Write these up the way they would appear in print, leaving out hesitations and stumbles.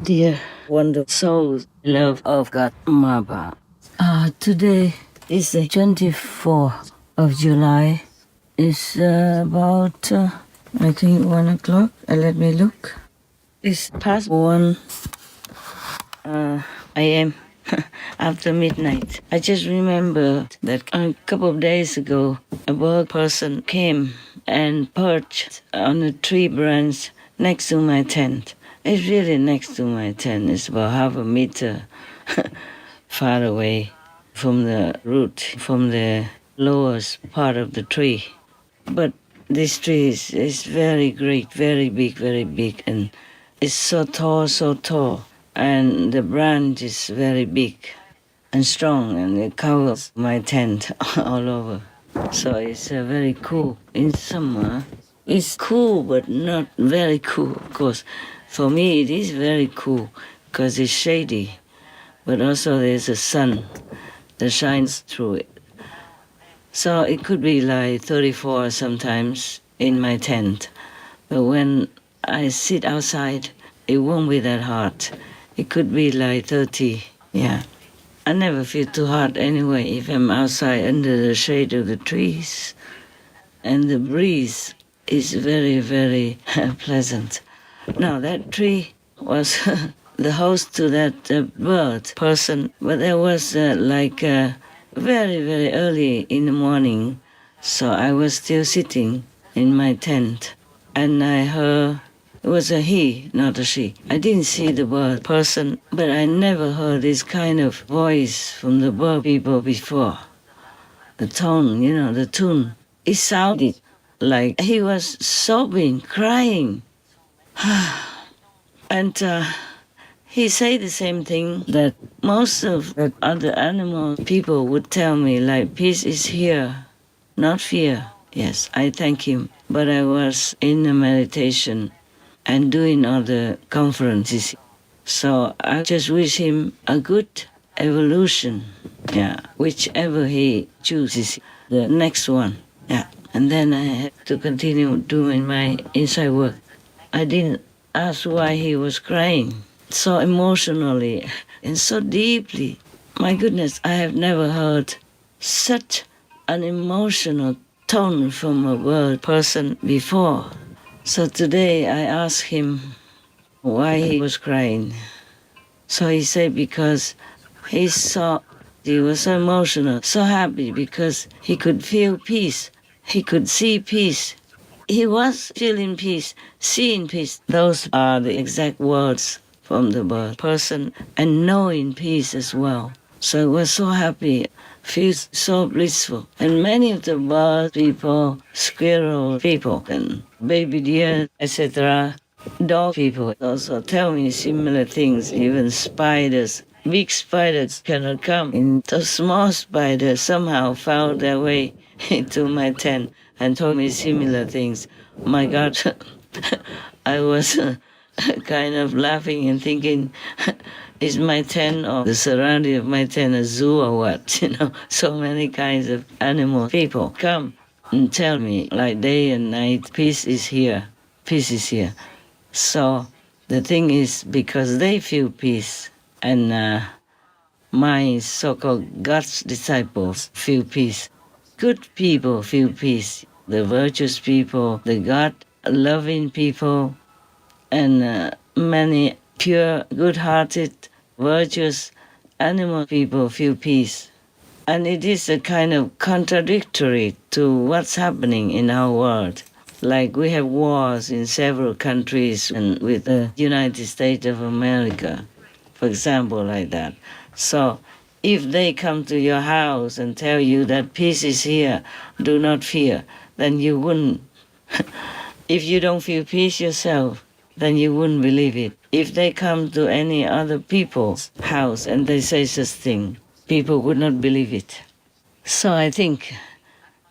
Dear wonderful souls, love of God, Maba. Today is the 24th of July. It's about, I think, 1 o'clock. Let me look. It's past 1 a.m. after midnight. I just remembered that a couple of days ago, a bird person came and perched on a tree branch next to my tent. It's really next to my tent. It's about half a meter far away from the root, from the lowest part of the tree. But this tree is very great, very big, and it's so tall, and the branch is very big and strong, and it covers my tent all over. So it's very cool. In summer, it's cool, but not very cool, of course. For me, it is very cool because it's shady, but also there's a sun that shines through it. So it could be like 34 sometimes in my tent. But when I sit outside, it won't be that hot. It could be like 30, yeah. I never feel too hot anyway if I'm outside under the shade of the trees. And the breeze is very, very pleasant. Now, that tree was the host to that bird person, but there was very early in the morning, so I was still sitting in my tent, and I heard, it was a he, not a she. I didn't see the bird person, but I never heard this kind of voice from the bird people before. The tone, the tune, it sounded like he was sobbing, crying. And he said the same thing that most of the other animal people would tell me, like, peace is here, not fear. Yes, I thank him. But I was in a meditation and doing other conferences. So I just wish him a good evolution, yeah, whichever he chooses, the next one, yeah. And then I have to continue doing my inside work. I didn't ask why he was crying so emotionally and so deeply. My goodness, I have never heard such an emotional tone from a bird person before. So today I asked him why he was crying. So he said because he was so emotional, so happy because he could feel peace. He could see peace. He was feeling peace, seeing peace. Those are the exact words from the bird person, and knowing peace as well. So I was so happy, feels so blissful. And many of the bird people, squirrel people, and baby deer, etc., dog people also tell me similar things, even spiders. Big spiders cannot come. And the small spiders somehow found their way into my tent and told me similar things. My God, I was kind of laughing and thinking, is my tent or the surrounding of my tent a zoo or what? So many kinds of animal people come and tell me, like day and night, peace is here, peace is here. So the thing is, because they feel peace, and my so-called God's disciples feel peace. Good people feel peace. The virtuous people, the God-loving people, and many pure, good-hearted, virtuous animal people feel peace. And it is a kind of contradictory to what's happening in our world. Like we have wars in several countries and with the United States of America, for example, like that. So if they come to your house and tell you that peace is here, do not fear, then you wouldn't. If you don't feel peace yourself, then you wouldn't believe it. If they come to any other people's house and they say such thing, people would not believe it. So I think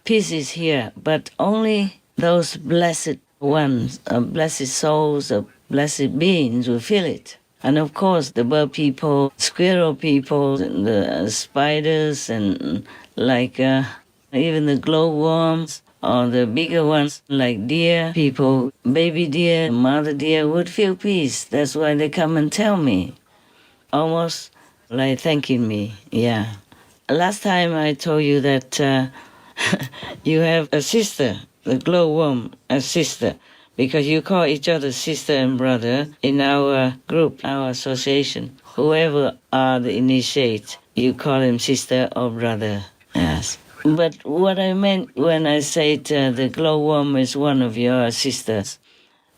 peace is here, but only those blessed ones, blessed souls, blessed beings will feel it. And of course, the bird people, squirrel people, the spiders, and like even the glowworms, or the bigger ones like deer people, baby deer, mother deer would feel peace. That's why they come and tell me, almost like thanking me. Yeah. Last time I told you that you have a sister, the glowworm, a sister, because you call each other sister and brother in our group, our association. Whoever are the initiate, you call him sister or brother. Yes. But what I meant when I said the glowworm is one of your sisters,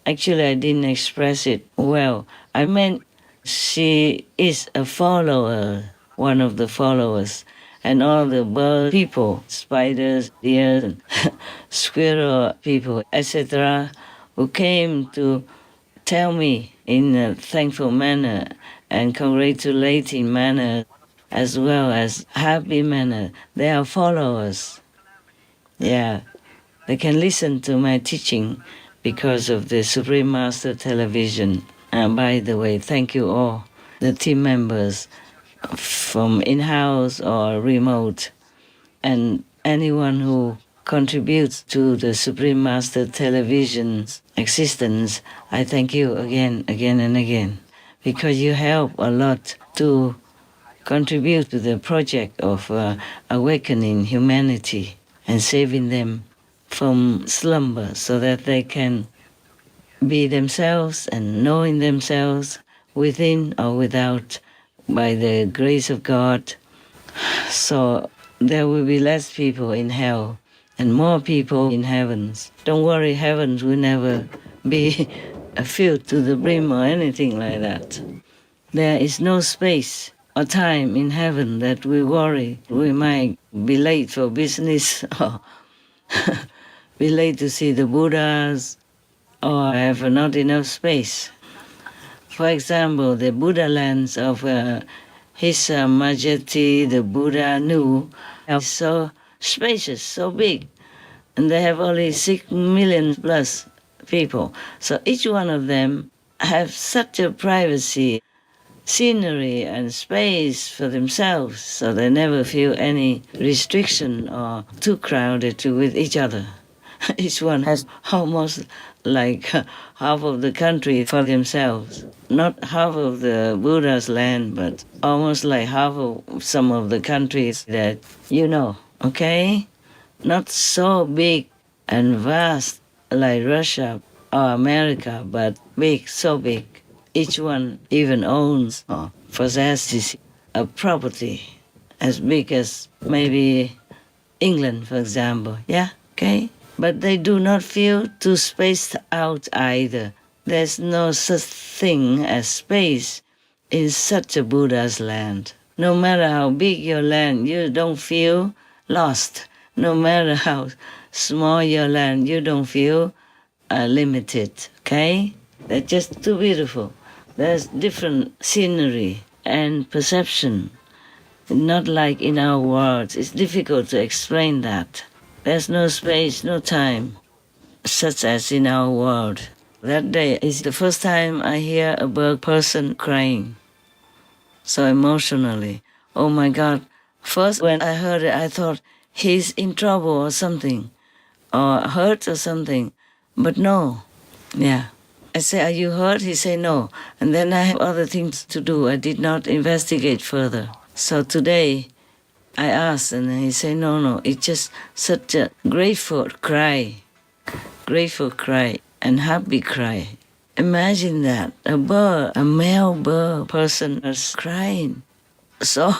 actually I didn't express it well. I meant she is a follower, one of the followers. And all the bird people, spiders, deer, and squirrel people, etc., who came to tell me in a thankful manner and congratulating manner as well as happy manner. They are followers. Yeah, they can listen to my teaching because of the Supreme Master Television. And by the way, thank you all, the team members from in-house or remote, and anyone who contributes to the Supreme Master Television's existence. I thank you again and again, because you help a lot to contribute to the project of awakening humanity and saving them from slumber so that they can be themselves and knowing themselves within or without by the grace of God. So there will be less people in hell and more people in heavens. Don't worry, heavens will never be filled to the brim or anything like that. There is no space or time in heaven that we worry we might be late for business or be late to see the Buddhas or have not enough space. For example, the Buddha lands of His Majesty the Buddha Nu are so spacious, so big, and they have only 6 million plus people. So each one of them have such a privacy, scenery and space for themselves, so they never feel any restriction or too crowded with each other. Each one has almost like half of the country for themselves. Not half of the Buddha's land, but almost like half of some of the countries that you know, okay? Not so big and vast like Russia or America, but big, so big. Each one even owns or possesses a property as big as maybe England, for example. Yeah, okay? But they do not feel too spaced out either. There's no such thing as space in such a Buddha's land. No matter how big your land, you don't feel lost. No matter how small your land, you don't feel limited, okay? They're just too beautiful. There's different scenery and perception. Not like in our world. It's difficult to explain that. There's no space, no time, such as in our world. That day is the first time I hear a bird person crying so emotionally. Oh my God. First, when I heard it, I thought he's in trouble or something, or hurt or something. But no. Yeah. I say, are you hurt? He say, no. And then I have other things to do. I did not investigate further. So today, I asked, and he said, no, it's just such a grateful cry, and happy cry. Imagine that, a bird, a male bird person is crying. So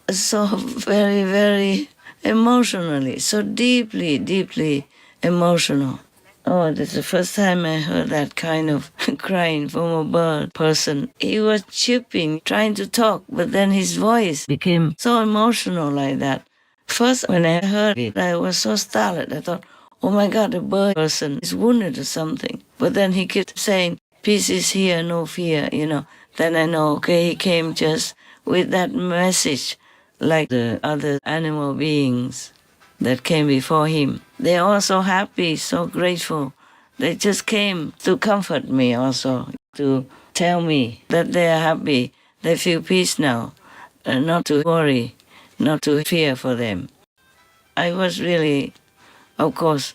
very, very emotionally, so deeply emotional. Oh, that's the first time I heard that kind of crying from a bird person. He was chirping, trying to talk, but then his voice became so emotional like that. First, when I heard it, I was so startled. I thought, oh my God, the bird person is wounded or something. But then he kept saying, peace is here, no fear, Then I know, okay, he came just with that message, like the other animal beings that came before him. They're all so happy, so grateful. They just came to comfort me also, to tell me that they are happy, they feel peace now, and not to worry, not to fear for them. I was really of course,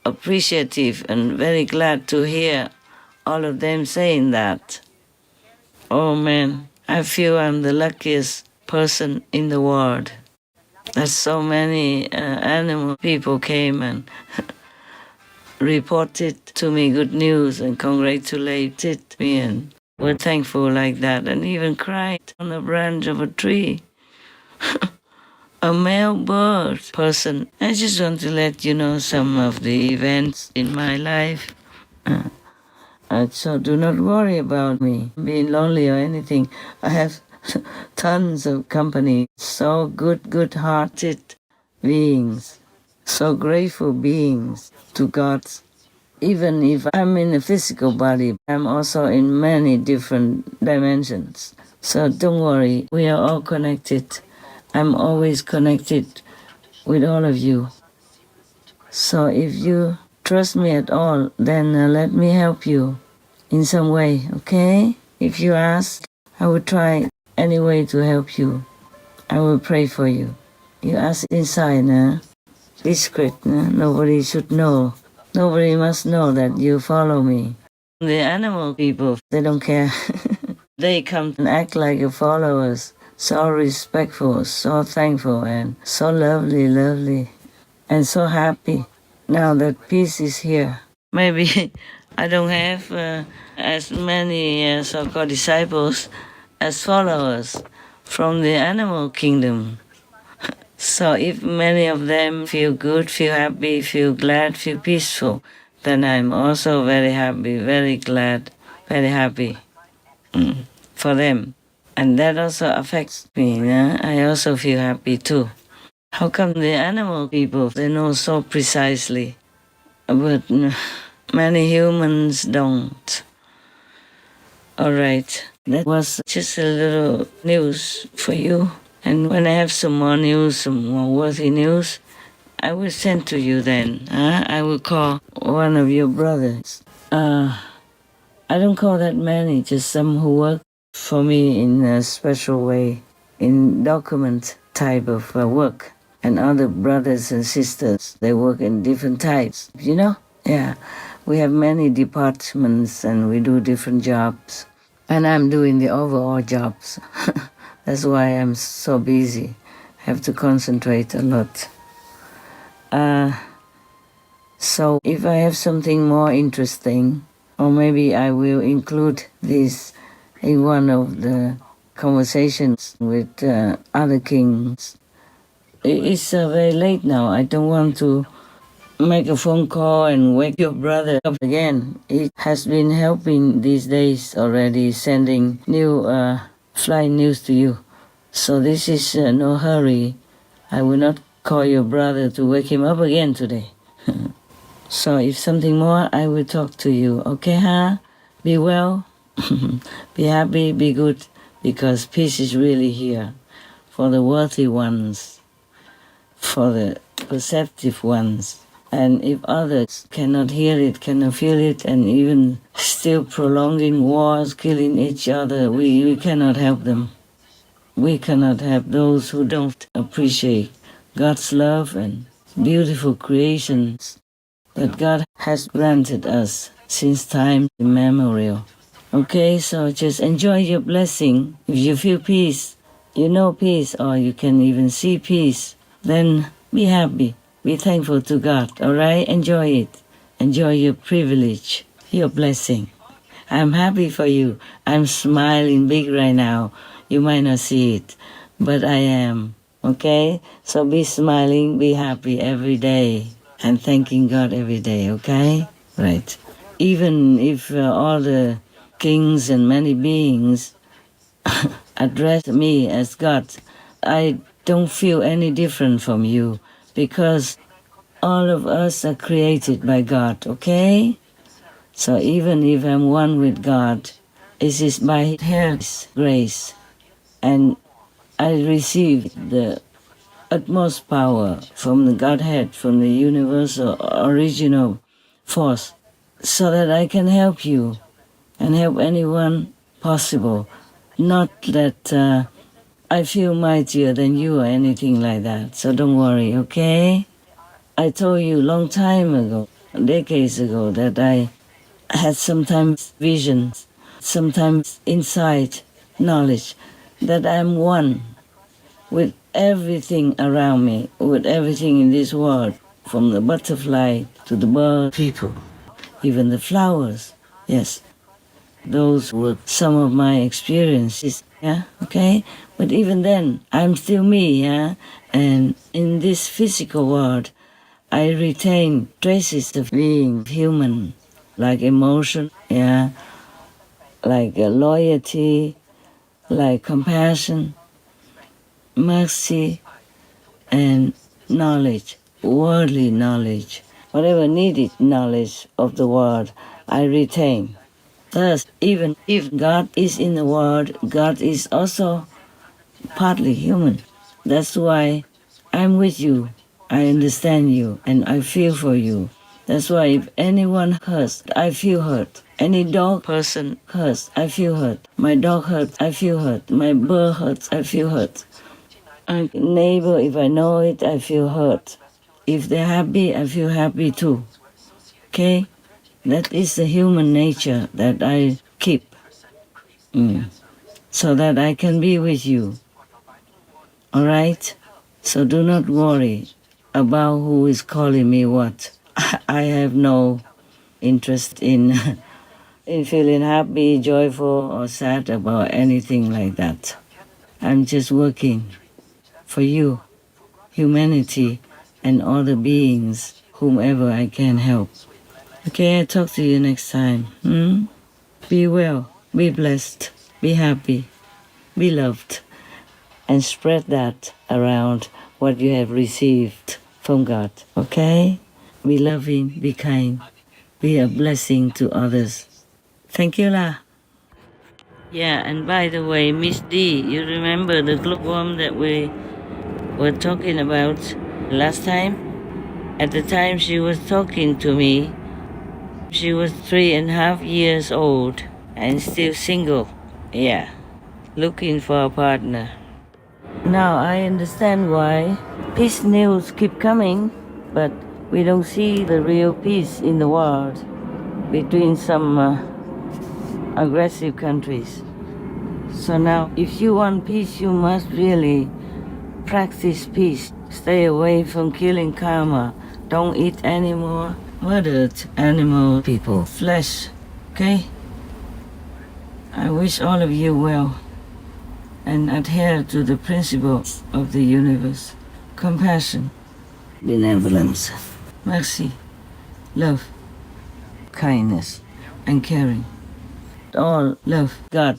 appreciative and very glad to hear all of them saying that. Oh man, I feel I'm the luckiest person in the world. That so many animal people came and reported to me good news and congratulated me and were thankful like that and even cried on the branch of a tree. A male bird person. I just want to let you know some of the events in my life. So do not worry about me being lonely or anything. I have tons of company, so good-hearted beings, so grateful beings to God. Even if I'm in a physical body, I'm also in many different dimensions. So don't worry, we are all connected. I'm always connected with all of you. So if you trust me at all, then let me help you in some way, okay? If you ask, I will try any way to help you. I will pray for you. You ask inside, discreet, nobody should know. Nobody must know that you follow me. The animal people, they don't care. They come and act like your followers. So respectful, so thankful, and so lovely, and so happy. Now that peace is here. Maybe I don't have as many so-called disciples as followers from the animal kingdom. So if many of them feel good, feel happy, feel glad, feel peaceful, then I'm also very happy, very glad, very happy for them. And that also affects me. I also feel happy too. How come the animal people, they know so precisely, but many humans don't? All right, that was just a little news for you. And when I have some more news, some more worthy news, I will send to you then. I will call one of your brothers. I don't call that many, just some who work for me in a special way, in document type of work. And other brothers and sisters, they work in different types, you know? Yeah, we have many departments and we do different jobs. And I'm doing the overall jobs. That's why I'm so busy. Have to concentrate a lot. So if I have something more interesting, or maybe I will include this in one of the conversations with other kings. It's very late now. I don't want to make a phone call and wake your brother up again. He has been helping these days already, sending new flying news to you. So this is no hurry. I will not call your brother to wake him up again today. So if something more, I will talk to you. Okay, huh? Be well, be happy, be good, because peace is really here for the worthy ones, for the perceptive ones. And if others cannot hear it, cannot feel it, and even still prolonging wars, killing each other, we cannot help them. We cannot help those who don't appreciate God's love and beautiful creations that God has granted us since time immemorial. Okay, so just enjoy your blessing. If you feel peace, you know peace, or you can even see peace, then be happy. Be thankful to God, all right? Enjoy it. Enjoy your privilege, your blessing. I'm happy for you. I'm smiling big right now. You might not see it, but I am, okay? So be smiling, be happy every day, and thanking God every day, okay? Right. Even if all the kings and many beings address me as God, I don't feel any different from you, because all of us are created by God, okay? So even if I'm one with God, it is by His grace. And I receive the utmost power from the Godhead, from the universal original force, so that I can help you and help anyone possible. Not that I feel mightier than you or anything like that. So don't worry, okay? I told you a long time ago, decades ago, that I had sometimes visions, sometimes insight, knowledge, that I'm one with everything around me, with everything in this world, from the butterfly to the bird people, even the flowers. Yes, those were some of my experiences, yeah, okay? But even then, I'm still me, yeah? And in this physical world, I retain traces of being human, like emotion, yeah, like loyalty, like compassion, mercy, and knowledge, worldly knowledge. Whatever needed knowledge of the world, I retain. Thus, even if God is in the world, God is also partly human. That's why I'm with you. I understand you and I feel for you. That's why if anyone hurts, I feel hurt. Any dog person hurts, I feel hurt. My dog hurts, I feel hurt. My bird hurts, I feel hurt. A neighbor, if I know it, I feel hurt. If they're happy, I feel happy too. Okay? That is the human nature that I keep. So that I can be with you. All right? So do not worry about who is calling me what. I have no interest in in feeling happy, joyful, or sad about anything like that. I'm just working for you, humanity, and all the beings, whomever I can help. Okay, I'll talk to you next time. Be well, be blessed, be happy, be loved, and spread that around what you have received from God. Okay? Be loving, be kind, be a blessing to others. Thank you, lah. Yeah, and by the way, Miss D, you remember the glowworm that we were talking about last time? At the time she was talking to me, she was 3.5 years old and still single. Yeah, looking for a partner. Now I understand why peace news keep coming, but we don't see the real peace in the world between some aggressive countries. So now, if you want peace, you must really practice peace. Stay away from killing karma. Don't eat any more murdered animal people, flesh, okay? I wish all of you well and adhere to the principles of the universe. Compassion, benevolence, mercy, love, kindness, and caring. All love God